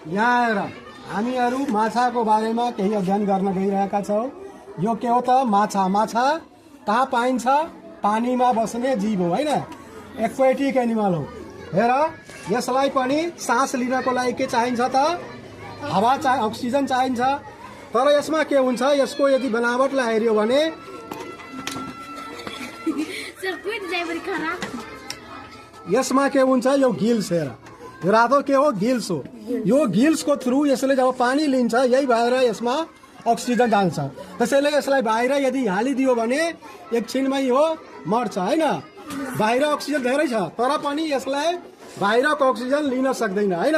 यहाँ आएर हामीहरू माछाको बारेमा केही अध्ययन गर्न गइरहेका छौँ। यो के हो त? माछा। माछा कहाँ पाइन्छ? पानीमा बस्ने जीव हो, होइन? एक्वेटिक एनिमल हो। हेर, यसलाई पनि सास लिनको लागि के चाहिन्छ त? हावा अक्सिजन चाहिन्छ। तर यसमा के हुन्छ? यसको यदि बनावटलाई हेऱ्यो भने यसमा के हुन्छ? यो गिल्स। हेर, यो रातो के हो? गिल्स हो। यो गिल्सको थ्रु यसले जब पानी लिन्छ, यही भएर यसमा अक्सिजन जान्छ। त्यसैले यसलाई बाहिर यदि हालिदियो भने एकछिनमै यो मर्छ, होइन? बाहिर अक्सिजन धेरै छ तर पनि यसलाई बाहिरको अक्सिजन लिन सक्दैन, होइन?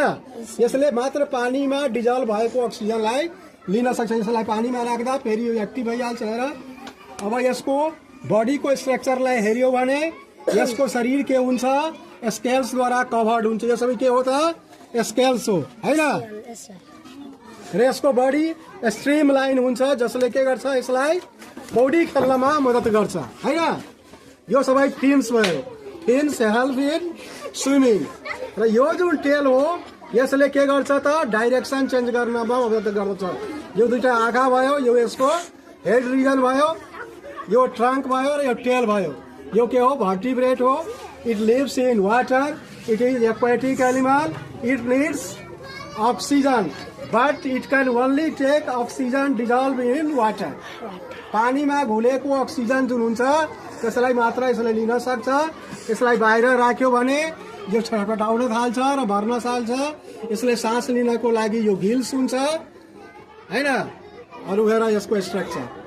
यसले मात्र पानीमा डिजल्भ भएको अक्सिजनलाई लिन सक्छ। यसलाई पानीमा राख्दा फेरि यो एक्टिभ भइहाल्छ। हेर, अब यसको बडीको स्ट्रक्चरलाई हेऱ्यो भने यसको शरीर के हुन्छ? स्केल्सद्वारा कभर्ड हुन्छ। यो सबै के हो त? स्केल्स हो, होइन? र यसको बडी स्ट्रिम लाइन हुन्छ जसले के गर्छ? यसलाई पौडी खेल्नमा मद्दत गर्छ, होइन? यो सबै फिन्स भयो। Fins help in swimming. र यो जुन टेल हो यसले के गर्छ त? डाइरेक्सन चेन्ज गर्नमा मद्दत गर्दछ। यो दुईटा आँखा भयो, यो यसको हेड रिजन भयो, यो ट्रङ्क भयो र यो टेल भयो। यो के हो? भर्टिब्रेट हो। It lives in water. It is aquatic animal. It needs oxygen but it can only take oxygen dissolved in water. पानीमा घुलेको अक्सिजन जुन हुन्छ त्यसलाई मात्र यसले लिन सक्छ। यसलाई बाहिर राख्यो भने यो छटपटाउन थाल्छ र भर्न थाल्छ। यसले सास लिनको लागि यो गिल्स हुन्छ, होइन? अरू हेर यसको स्ट्रक्चर।